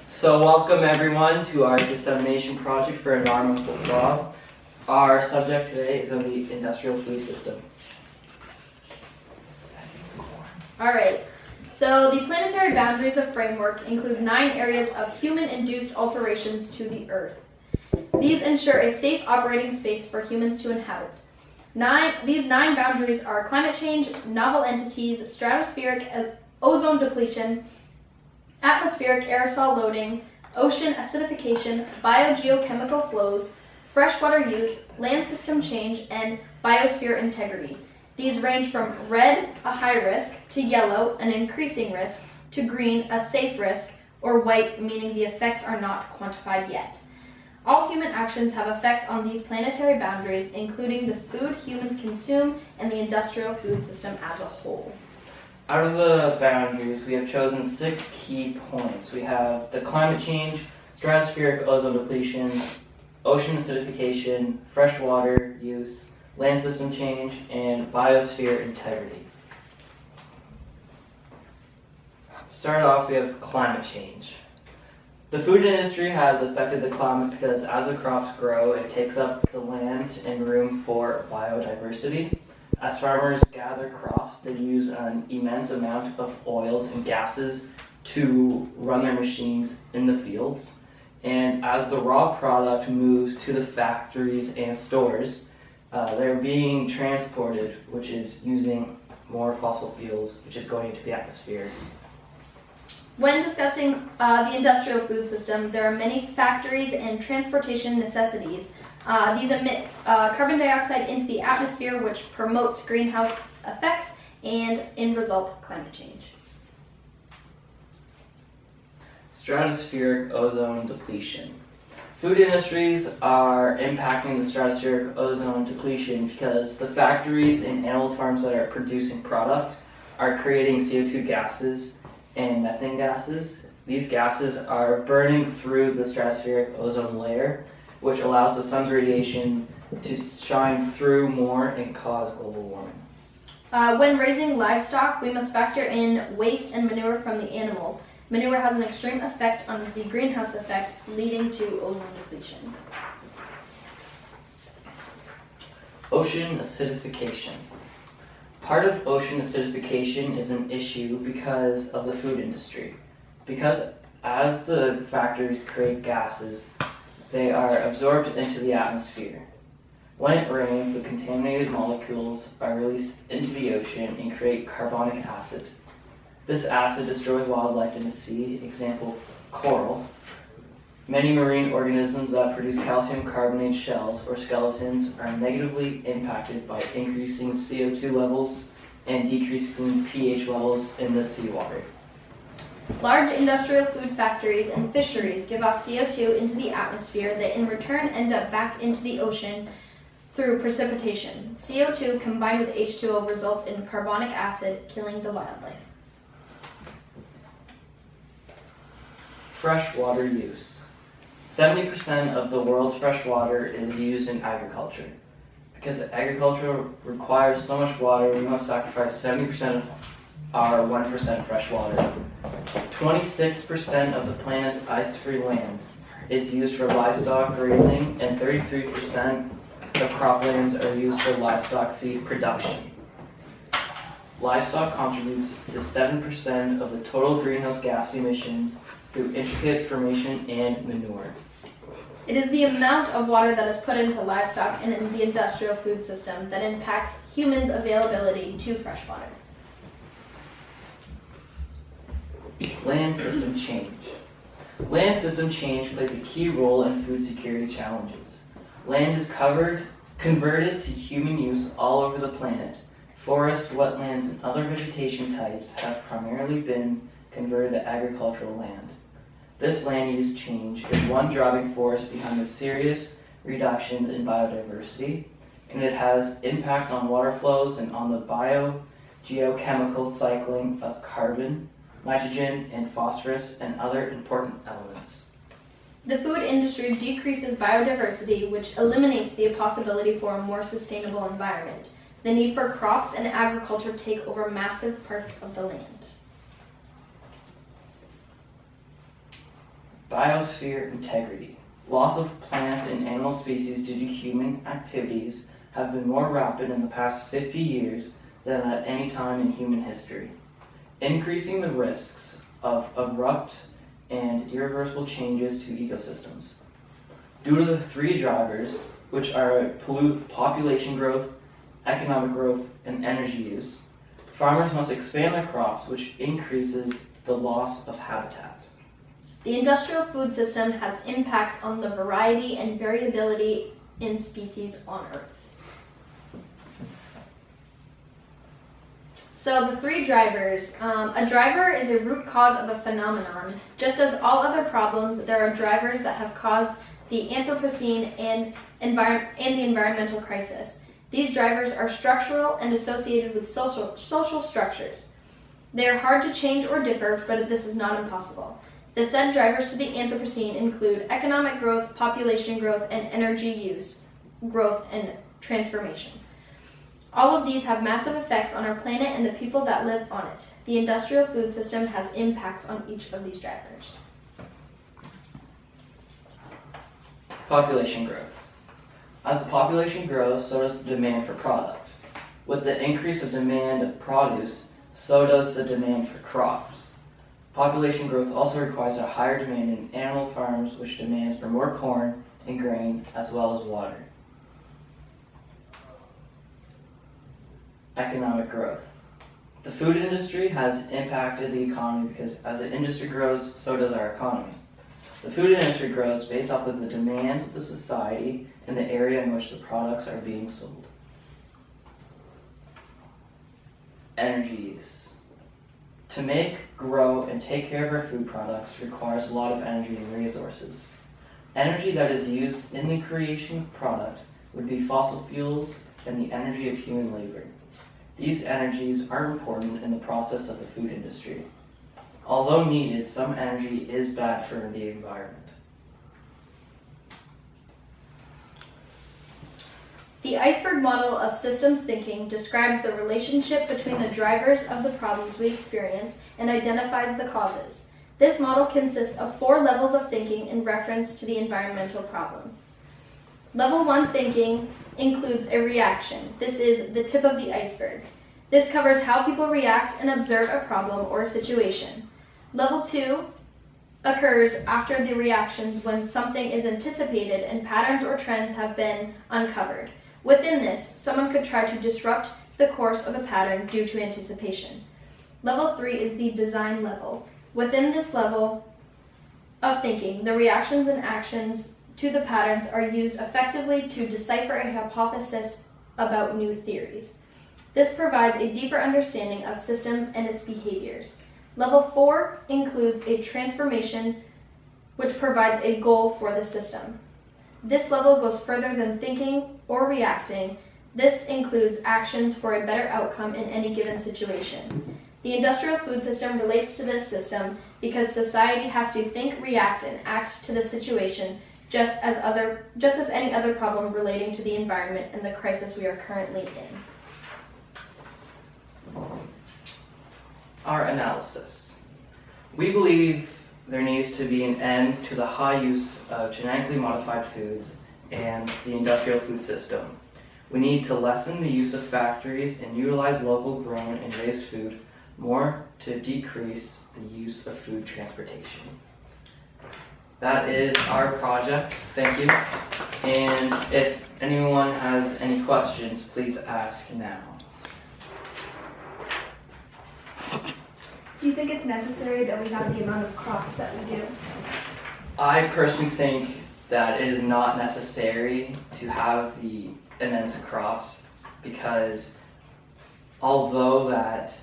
So welcome everyone to our dissemination project for environmental law. Our subject today is on the industrial food system. Alright, so the planetary boundaries of framework include 9 areas of human-induced alterations to the Earth. These ensure a safe operating space for humans to inhabit. These 9 boundaries are climate change, novel entities, stratospheric ozone depletion, atmospheric aerosol loading, ocean acidification, biogeochemical flows, freshwater use, land system change, and biosphere integrity. These range from red, a high risk, to yellow, an increasing risk, to green, a safe risk, or white, meaning the effects are not quantified yet. All human actions have effects on these planetary boundaries, including the food humans consume and the industrial food system as a whole. Out of the boundaries, we have chosen 6 key points. We have the climate change, stratospheric ozone depletion, ocean acidification, freshwater use, land system change, and biosphere integrity. To start off, we have climate change. The food industry has affected the climate because as the crops grow, it takes up the land and room for biodiversity. As farmers gather crops, they use an immense amount of oils and gases to run their machines in the fields. And as the raw product moves to the factories and stores, they're being transported, which is using more fossil fuels, which is going into the atmosphere. When discussing the industrial food system, there are many factories and transportation necessities. These emit carbon dioxide into the atmosphere, which promotes greenhouse effects and, in result, climate change. Stratospheric ozone depletion. Food industries are impacting the stratospheric ozone depletion because the factories and animal farms that are producing product are creating CO2 gases and methane gases. These gases are burning through the stratospheric ozone layer, which allows the sun's radiation to shine through more and cause global warming. When raising livestock, we must factor in waste and manure from the animals. Manure has an extreme effect on the greenhouse effect, leading to ozone depletion. Ocean acidification. Part of ocean acidification is an issue because of the food industry. Because as the factories create gases, they are absorbed into the atmosphere. When it rains, the contaminated molecules are released into the ocean and create carbonic acid. This acid destroys wildlife in the sea, example, coral. Many marine organisms that produce calcium carbonate shells or skeletons are negatively impacted by increasing CO2 levels and decreasing pH levels in the seawater. Large industrial food factories and fisheries give off CO2 into the atmosphere that in return end up back into the ocean through precipitation. CO2 combined with H2O results in carbonic acid, killing the wildlife. Freshwater use. 70% of the world's fresh water is used in agriculture. Because agriculture requires so much water, we must sacrifice 70% of our 1% fresh water. 26% of the planet's ice-free land is used for livestock grazing, and 33% of croplands are used for livestock feed production. Livestock contributes to 7% of the total greenhouse gas emissions through intricate formation and manure. It is the amount of water that is put into livestock and in the industrial food system that impacts humans' availability to fresh water. Land system change. Land system change plays a key role in food security challenges. Land is converted to human use all over the planet. Forests, wetlands, and other vegetation types have primarily been converted to agricultural land. This land use change is one driving force behind the serious reductions in biodiversity, and it has impacts on water flows and on the biogeochemical cycling of carbon, nitrogen, and phosphorus, and other important elements. The food industry decreases biodiversity, which eliminates the possibility for a more sustainable environment. The need for crops and agriculture take over massive parts of the land. Biosphere integrity. Loss of plant and animal species due to human activities have been more rapid in the past 50 years than at any time in human history, increasing the risks of abrupt and irreversible changes to ecosystems. Due to the three drivers, which are population growth, economic growth, and energy use, farmers must expand their crops, which increases the loss of habitat. The industrial food system has impacts on the variety and variability in species on Earth. So the three drivers. A driver is a root cause of a phenomenon. Just as all other problems, there are drivers that have caused the Anthropocene and the environmental crisis. These drivers are structural and associated with social structures. They are hard to change or differ, but this is not impossible. The said drivers to the Anthropocene include economic growth, population growth, and energy use growth and transformation. All of these have massive effects on our planet and the people that live on it. The industrial food system has impacts on each of these drivers. Population growth. As the population grows, so does the demand for product. With the increase of demand of produce, so does the demand for crops. Population growth also requires a higher demand in animal farms, which demands for more corn and grain as well as water. Economic growth. The food industry has impacted the economy because as the industry grows, so does our economy. The food industry grows based off of the demands of the society and the area in which the products are being sold. Energy use. To make, grow, and take care of our food products requires a lot of energy and resources. Energy that is used in the creation of product would be fossil fuels and the energy of human labor. These energies are important in the process of the food industry. Although needed, some energy is bad for the environment. The iceberg model of systems thinking describes the relationship between the drivers of the problems we experience and identifies the causes. This model consists of 4 levels of thinking in reference to the environmental problems. Level 1 thinking includes a reaction. This is the tip of the iceberg. This covers how people react and observe a problem or a situation. Level 2 occurs after the reactions when something is anticipated and patterns or trends have been uncovered. Within this, someone could try to disrupt the course of a pattern due to anticipation. Level 3 is the design level. Within this level of thinking, the reactions and actions to the patterns are used effectively to decipher a hypothesis about new theories. This provides a deeper understanding of systems and its behaviors. Level 4 includes a transformation, which provides a goal for the system. This level goes further than thinking or reacting. This includes actions for a better outcome in any given situation. The industrial food system relates to this system because society has to think, react, and act to the situation just as any other problem relating to the environment and the crisis we are currently in. Our analysis. We believe there needs to be an end to the high use of genetically modified foods and the industrial food system. We need to lessen the use of factories and utilize local grown and raised food more to decrease the use of food transportation. That is our project. Thank you. And if anyone has any questions, please ask now. Do you think it's necessary that we have the amount of crops that we do? I personally think that it is not necessary to have the immense crops because although that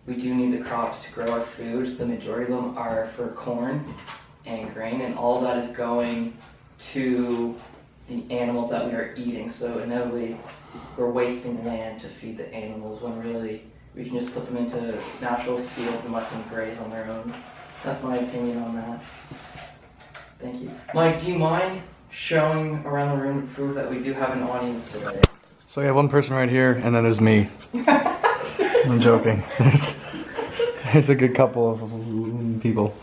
we do need the crops to grow our food, the majority of them are for corn and grain, and all that is going to the animals that we are eating. So inevitably, we're wasting land to feed the animals when really we can just put them into natural fields and let them graze on their own. That's my opinion on that. Thank you. Mike, do you mind showing around the room to prove that we do have an audience today? So we have one person right here, and then there's me. I'm joking. There's a good couple of people.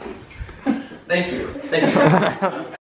Thank you. Thank you.